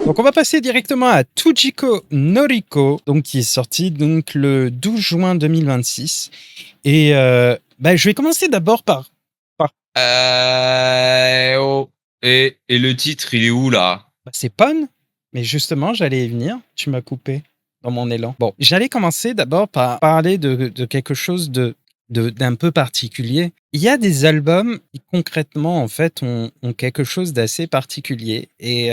Donc on va passer directement à Tujiko Noriko, donc qui est sorti donc le 12 juin 2026. Et je vais commencer d'abord par Oh. Et le titre, il est où là? c'est Pon, mais justement j'allais y venir, tu m'as coupé dans mon élan. Bon, j'allais commencer d'abord par parler de quelque chose d'un peu particulier. Il y a des albums qui concrètement en fait ont quelque chose d'assez particulier et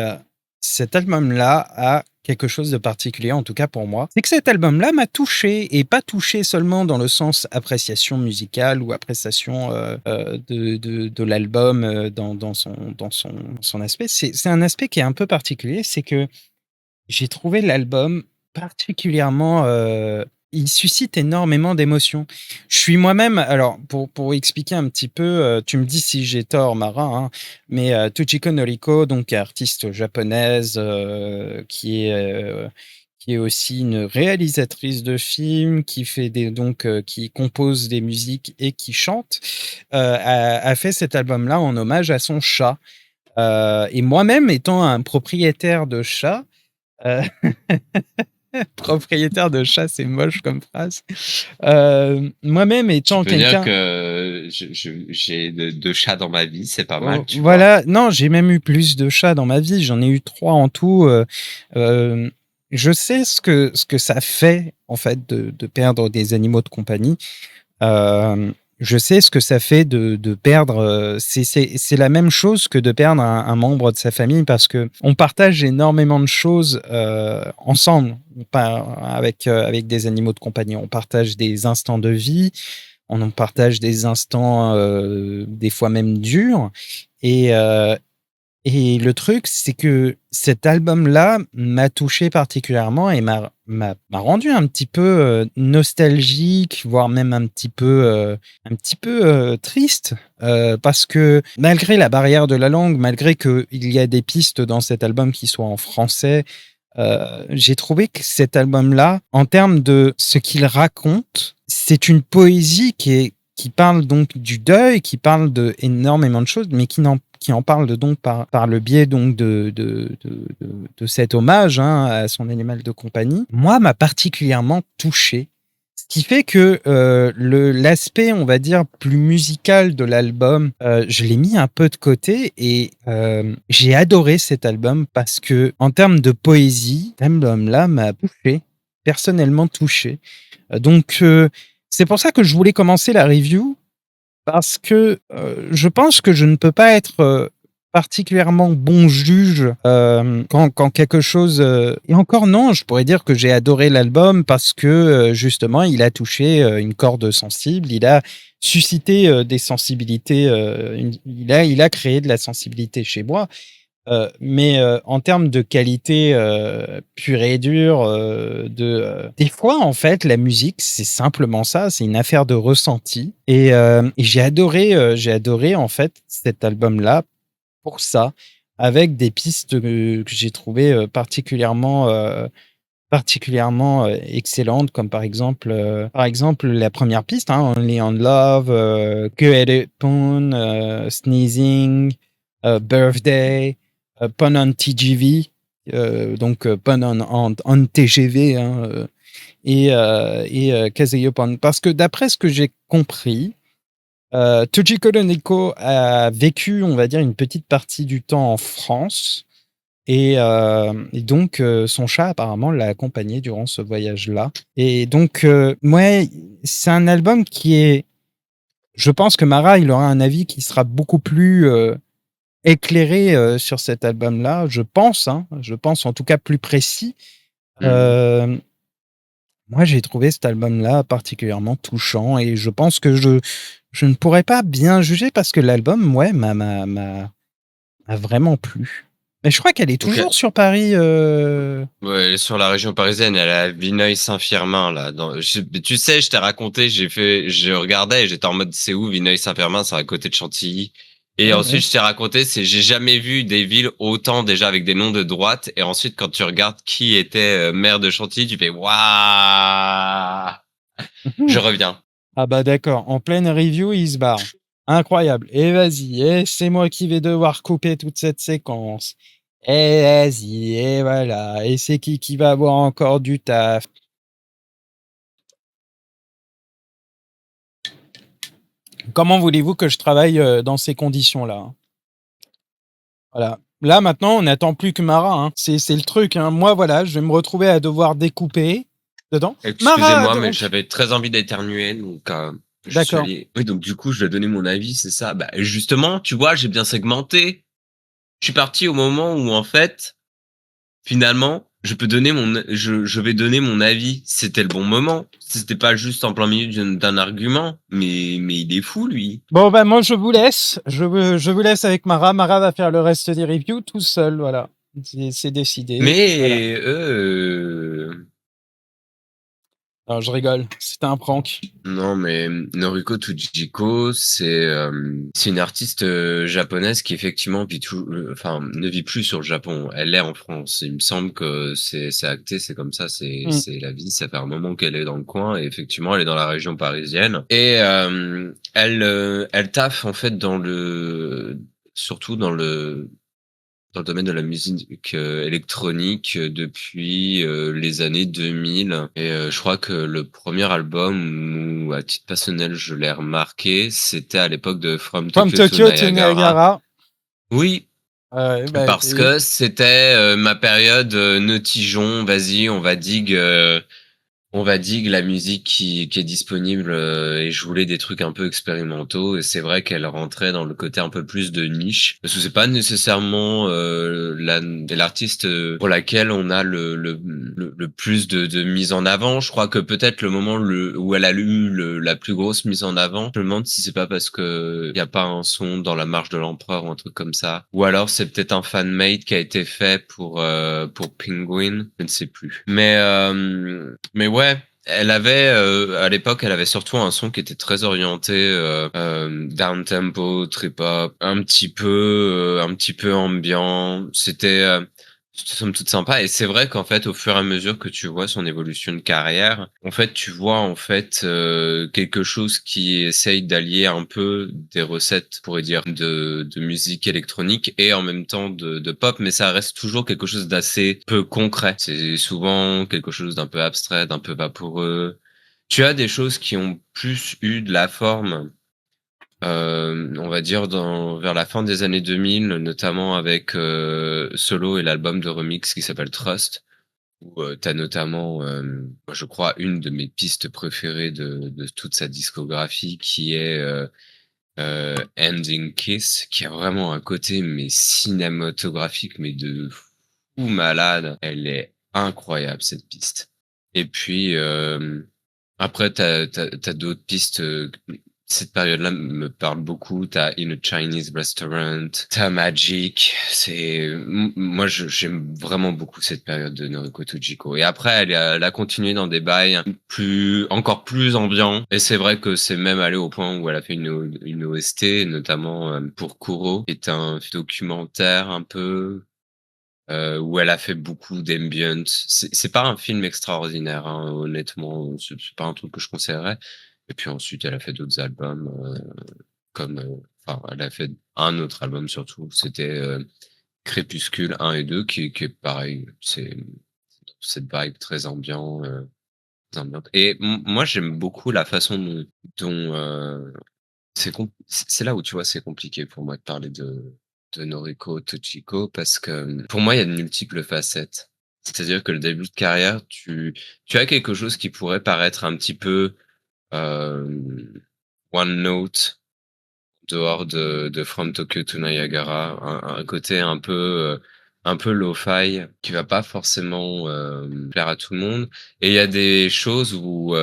cet album-là a quelque chose de particulier, en tout cas pour moi. C'est que cet album-là m'a touché, et pas touché seulement dans le sens appréciation musicale ou appréciation de l'album dans son aspect. C'est un aspect qui est un peu particulier, c'est que j'ai trouvé l'album particulièrement, il suscite énormément d'émotions. Je suis moi-même, alors pour expliquer un petit peu, tu me dis si j'ai tort, Mara, hein, mais Tujiko Noriko, donc artiste japonaise, qui est aussi une réalisatrice de films, qui fait qui compose des musiques et qui chante, a fait cet album-là en hommage à son chat. Et moi-même étant un propriétaire de chat, Heu, propriétaire de chat, c'est moche comme phrase. Moi-même Tu étant peux dire quelqu'un que j'ai deux chats dans ma vie, c'est pas mal, tu vois. voilà, non, j'ai même eu plus de chats dans ma vie, j'en ai eu 3 en tout, hem, je sais ce que ça fait, en fait, de perdre des animaux de compagnie. Je sais ce que ça fait de perdre, c'est la même chose que de perdre un membre de sa famille parce qu'on partage énormément de choses, ensemble, pas avec des animaux de compagnie. On partage des instants de vie, on en partage des instants, des fois même durs et le truc, c'est que cet album-là m'a touché particulièrement et m'a rendu un petit peu, nostalgique, voire même un petit peu, triste, parce que malgré la barrière de la langue, malgré qu'il y a des pistes dans cet album qui soient en français, j'ai trouvé que cet album-là, en termes de ce qu'il raconte, c'est une poésie qui parle donc du deuil, qui parle de énormément de choses, mais qui en parle donc par le biais donc de cet hommage, hein, à son animal de compagnie. Moi, m'a particulièrement touché. Ce qui fait que l'aspect, on va dire, plus musical de l'album, je l'ai mis un peu de côté et j'ai adoré cet album parce que en termes de poésie, cet album-là m'a touché, personnellement touché. C'est pour ça que je voulais commencer la review parce que je pense que je ne peux pas être particulièrement bon juge quand quelque chose. Et encore non, je pourrais dire que j'ai adoré l'album parce que justement, il a touché une corde sensible, il a suscité des sensibilités, il a créé de la sensibilité chez moi. Mais en termes de qualité pure et dure, des fois, en fait, la musique, c'est simplement ça, c'est une affaire de ressenti. Et j'ai adoré, en fait, cet album-là pour ça, avec des pistes que j'ai trouvées particulièrement excellentes, comme par exemple, la première piste, hein, Only on Love, Good Pun, Sneezing, Birthday, Pun on TGV, donc Pun on TGV, hein, et Kazeyo Pun. Parce que d'après ce que j'ai compris, Tujiko Neko a vécu, on va dire, une petite partie du temps en France et donc son chat apparemment l'a accompagné durant ce voyage-là et donc ouais, c'est un album qui est, je pense que Mara, il aura un avis qui sera beaucoup plus, éclairé, sur cet album-là, je pense, hein, je pense en tout cas plus précis. Mhm. Hem, Moi, j'ai trouvé cet album-là particulièrement touchant et je pense que je ne pourrais pas bien juger parce que l'album, ouais, m'a vraiment plu. Mais je crois qu'elle est Ok. toujours sur Paris, Ouais, elle est sur la région parisienne, elle est à Vineuil-Saint-Firmin, là. Tu sais, je t'ai raconté, je regardais et j'étais en mode, c'est où Vineuil-Saint-Firmin? C'est à côté de Chantilly. Et ouais, ensuite, ouais. je t'ai raconté, j'ai jamais vu des villes autant déjà avec des noms de droite. Et ensuite, quand tu regardes qui était maire de Chantilly, tu fais, waouh! Je Mmh. reviens. Ah bah d'accord, en pleine review, il se barre. Incroyable. Et vas-y, et c'est moi qui vais devoir couper toute cette séquence. Et vas-y, et voilà. Et c'est qui va avoir encore du taf? Comment voulez-vous que je travaille dans ces conditions-là, hein? Voilà. Là, maintenant, on n'attend plus que Mara, hein. C'est le truc, hein. Moi, voilà, je vais me retrouver à devoir découper dedans. Mara, Excusez-moi, mais donc. j'avais très envie d'éternuer, donc je suis D'accord. allé. Oui, donc du coup, je vais donner mon avis, c'est ça. Bah, justement, tu vois, j'ai bien segmenté. Je suis parti au moment où, en fait, finalement, je vais donner mon avis. C'était le bon moment. C'était pas juste en plein milieu d'un argument, mais il est fou, lui. Bon, ben, moi, je vous laisse. Je vous laisse avec Mara. Mara va faire le reste des reviews tout seul, voilà. C'est décidé. Voilà. Mais Alors, je rigole. C'était un prank. non, mais Noriko Tujiko, c'est une artiste japonaise qui effectivement enfin ne vit plus sur le Japon. Elle est en France. Il me semble que c'est acté, c'est comme ça, Mm. c'est la vie. Ça fait un moment qu'elle est dans le coin et effectivement elle est dans la région parisienne. Et elle taffe en fait surtout dans le domaine de la musique électronique depuis les années 2000. Et je crois que le premier album où, à titre personnel, je l'ai remarqué, c'était à l'époque de From From Tokyo to Tokyo to Niagara. Niagara. Oui, Bah, parce que c'était ma période notigeon, vas-y, on va dire la musique qui est disponible et je voulais des trucs un peu expérimentaux et c'est vrai qu'elle rentrait dans le côté un peu plus de niche parce que c'est pas nécessairement l'artiste pour laquelle on a le plus de mise en avant. Je crois que peut-être le moment où elle a eu la plus grosse mise en avant, je me demande si c'est pas parce que y a pas un son dans La Marche de l'Empereur ou un truc comme ça, ou alors c'est peut-être un fan-made qui a été fait pour Penguin, je ne sais plus. Mais ouais, elle avait à l'époque, elle avait surtout un son qui était très orienté down tempo, trip hop, un petit peu ambiant. C'était somme toute sympa et c'est vrai qu'en fait au fur et à mesure que tu vois son évolution de carrière, en fait tu vois en fait quelque chose qui essaye d'allier un peu des recettes, on pourrait dire, de musique électronique et en même temps de pop, mais ça reste toujours quelque chose d'assez peu concret. C'est souvent quelque chose d'un peu abstrait, d'un peu vaporeux. Tu as des choses qui ont plus eu de la forme on va dire vers la fin des années 2000, notamment avec Solo et l'album de remix qui s'appelle Trust, où t'as notamment, moi, je crois, une de mes pistes préférées de toute sa discographie, qui est Ending Kiss, qui a vraiment un côté mais cinématographique, mais de fou malade. Elle est incroyable cette piste. Et puis après, t'as d'autres pistes. Cette période-là me parle beaucoup. T'as In a Chinese Restaurant, t'as Magic. Moi, j'aime vraiment beaucoup cette période de Noriko Tujiko. Et après, elle a continué dans des bails encore plus ambiants. Et c'est vrai que c'est même allé au point où elle a fait une OST, notamment pour Kuro, qui est un documentaire un peu où elle a fait beaucoup d'ambient. C'est pas un film extraordinaire, hein, honnêtement. C'est pas un truc que je conseillerais. Et puis ensuite, elle a fait d'autres albums, enfin, elle a fait un autre album surtout. C'était Crépuscule 1 et 2, qui est pareil. C'est cette vibe très ambiante. Et moi, j'aime beaucoup la façon dont c'est là où tu vois, c'est compliqué pour moi de parler de Noriko Tochiko parce que pour moi, il y a de multiples facettes. C'est-à-dire que le début de carrière, tu as quelque chose qui pourrait paraître un petit peu euh, one note dehors de From Tokyo to Niagara, un côté un peu lo-fi qui va pas forcément plaire à tout le monde. Et il y a des choses où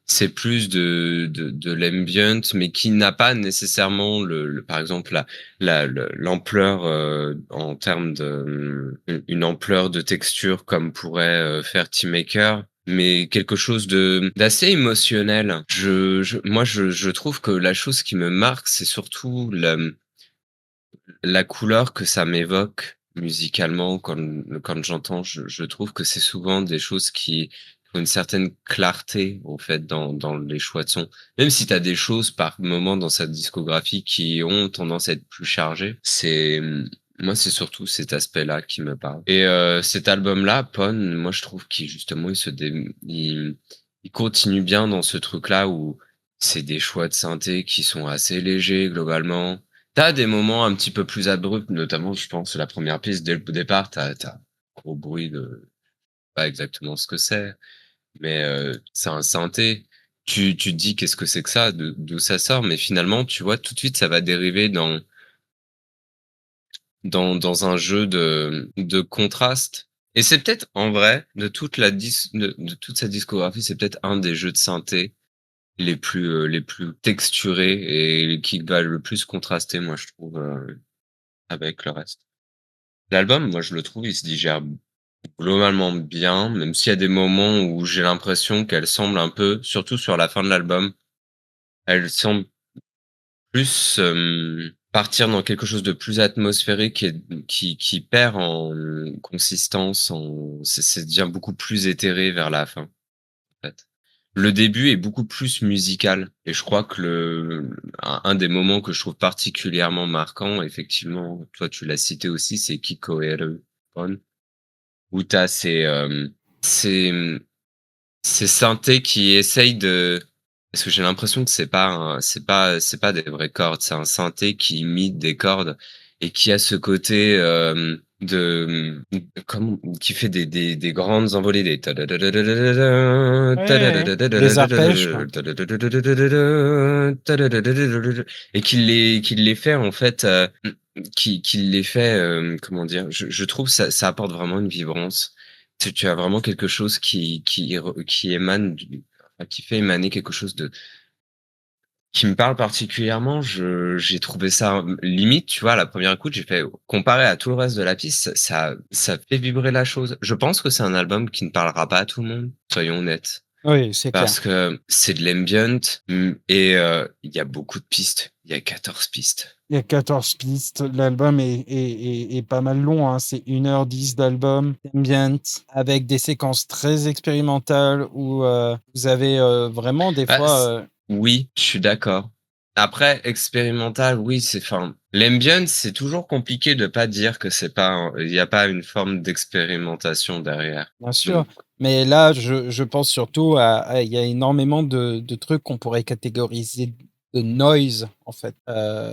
c'est plus de l'ambient, mais qui n'a pas nécessairement par exemple l'ampleur en termes une ampleur de texture comme pourrait faire Team Maker, mais quelque chose d'assez émotionnel. Moi, je trouve que la chose qui me marque, c'est surtout la couleur que ça m'évoque musicalement quand j'entends. Je trouve que c'est souvent des choses qui ont une certaine clarté, au fait, dans les choix de son. Même si t'as des choses par moment dans sa discographie qui ont tendance à être plus chargées, Moi, c'est surtout cet aspect-là qui me parle. Et cet album-là, Pon, moi, je trouve qu'il justement, il continue bien dans ce truc-là où c'est des choix de synthé qui sont assez légers globalement. T'as des moments un petit peu plus abrupts, notamment, je pense, la première piste dès le départ, t'as un gros bruit de pas exactement ce que c'est, mais c'est un synthé. Tu te dis qu'est-ce que c'est que ça, d'où ça sort, mais finalement, tu vois, tout de suite, ça va dériver dans un jeu de contraste. Et c'est peut-être, en vrai, de toute sa discographie, c'est peut-être un des jeux de synthé les plus texturés et qui va le plus contraster, moi, je trouve, avec le reste. L'album, moi, je le trouve, il se digère globalement bien, même s'il y a des moments où j'ai l'impression qu'elle semble un peu, surtout sur la fin de l'album, elle semble plus partir dans quelque chose de plus atmosphérique et qui perd en consistance, c'est devient beaucoup plus éthéré vers la fin, en fait. Le début est beaucoup plus musical et je crois que un des moments que je trouve particulièrement marquant, effectivement, toi tu l'as cité aussi, c'est Kikoeru Pon, où t'as ces, ces synthés qui essayent de, parce que j'ai l'impression que c'est pas des vraies cordes, c'est un synthé qui imite des cordes et qui a ce côté comme qui fait des grandes envolées, des Ouais, des arpèges, quoi. et qui les fait en fait, qui les fait, comment dire, je trouve ça apporte vraiment une vibrance. Tu as vraiment quelque chose qui émane enfin, qui fait émaner quelque chose de qui me parle particulièrement. J'ai trouvé ça limite, tu vois, à la première écoute, j'ai fait comparé à tout le reste de la piste, ça fait vibrer la chose. Je pense que c'est un album qui ne parlera pas à tout le monde, soyons honnêtes. Oui, c'est clair. Parce que c'est de l'ambient, et il y a beaucoup de pistes. Il y a 14 pistes. Il y a 14 pistes. L'album est pas mal long, hein. C'est 1h10 d'album ambient avec des séquences très expérimentales où vous avez vraiment des Bah, fois. oui, je suis d'accord. Après, expérimental, oui, enfin, l'ambient, c'est toujours compliqué de pas dire que c'est pas, il y a pas une forme d'expérimentation derrière. Bien sûr, Donc, mais là, je pense surtout il y a énormément de trucs qu'on pourrait catégoriser de noise, en fait,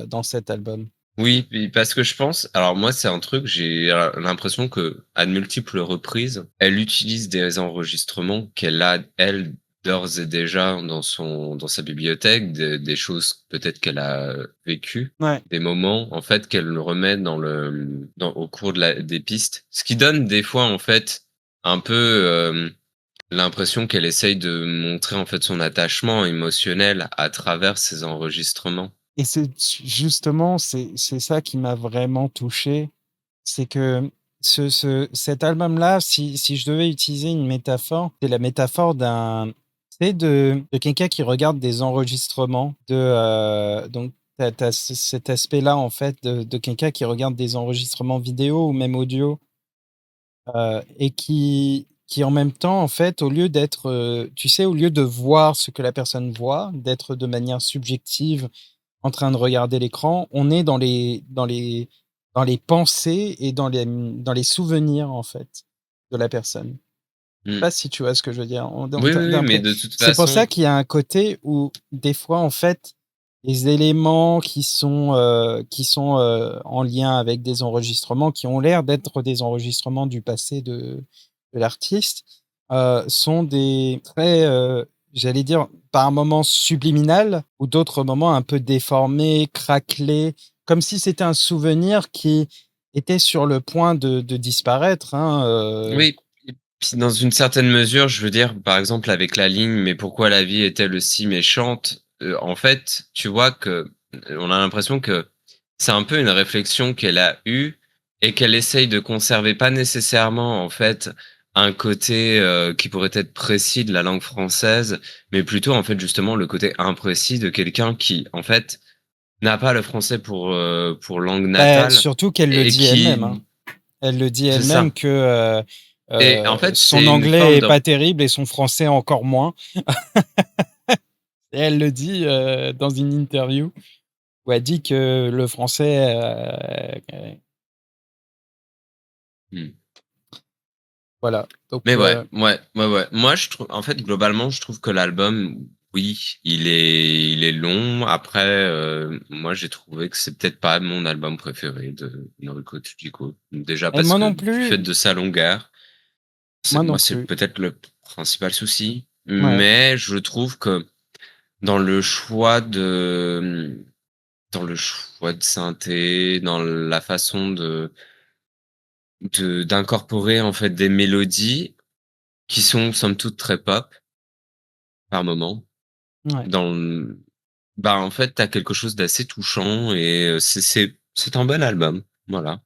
dans cet album. oui, puis parce que je pense, alors moi, c'est un truc, j'ai l'impression que, à de multiples reprises, elle utilise des enregistrements qu'elle a, elle, d'ores et déjà dans sa bibliothèque, des choses peut-être qu'elle a vécues, Ouais. des moments, en fait, qu'elle remet au cours des pistes. Ce qui donne des fois, en fait, un peu, l'impression qu'elle essaye de montrer, en fait, son attachement émotionnel à travers ces enregistrements. Et c'est justement, c'est ça qui m'a vraiment touché. C'est que cet album-là, si je devais utiliser une métaphore, c'est la métaphore de quelqu'un qui regarde des enregistrements donc t'as cet aspect-là, en fait, de quelqu'un qui regarde des enregistrements vidéo ou même audio, et qui en même temps, en fait, au lieu d'être, tu sais, au lieu de voir ce que la personne voit, d'être de manière subjective en train de regarder l'écran, on est dans les pensées et dans les souvenirs, en fait, de la personne. Je sais Mmh. pas si tu vois ce que je veux dire? On Oui, oui, oui, mais d'après de toute c'est pour ça façon, qu'il y a un côté où, des fois, en fait, les éléments qui sont en lien avec des enregistrements, qui ont l'air d'être des enregistrements du passé de l'artiste, sont des très, j'allais dire, par moments subliminales ou d'autres moments un peu déformés, craquelés, comme si c'était un souvenir qui était sur le point de disparaître, hein, oui, et puis dans une certaine mesure, je veux dire, par exemple, avec la ligne: «Mais pourquoi la vie est-elle aussi méchante?» En fait, tu vois que, on a l'impression que c'est un peu une réflexion qu'elle a eue et qu'elle essaye de conserver, pas nécessairement, en fait, un côté, qui pourrait être précis de la langue française, mais plutôt, en fait, justement, le côté imprécis de quelqu'un qui, en fait, n'a pas le français pour langue natale surtout qu'elle le et dit elle-même, hein. qui Elle le dit c'est elle-même ça. que, et en fait, son c'est une anglais forme est de pas terrible et son français encore moins. Et elle le dit, dans une interview où elle dit que le français, Mmh. Voilà, donc Mais ouais, ouais, ouais, ouais. Moi, je trouve en fait, globalement, je trouve que l'album, oui, il est long. Après, moi, j'ai trouvé que c'est peut-être pas mon album préféré de Noriko Tsuchiko. Déjà et parce moi que non du fait plus, de sa longueur, moi non c'est plus. peut-être le principal souci. Ouais, Mais je trouve que dans le choix de, dans le choix de synthé, dans la façon d'incorporer, en fait, des mélodies qui sont somme toute très pop, par moment. ouais. Dans l Bah, en fait, tu as quelque chose d'assez touchant et c'est un bon album, voilà.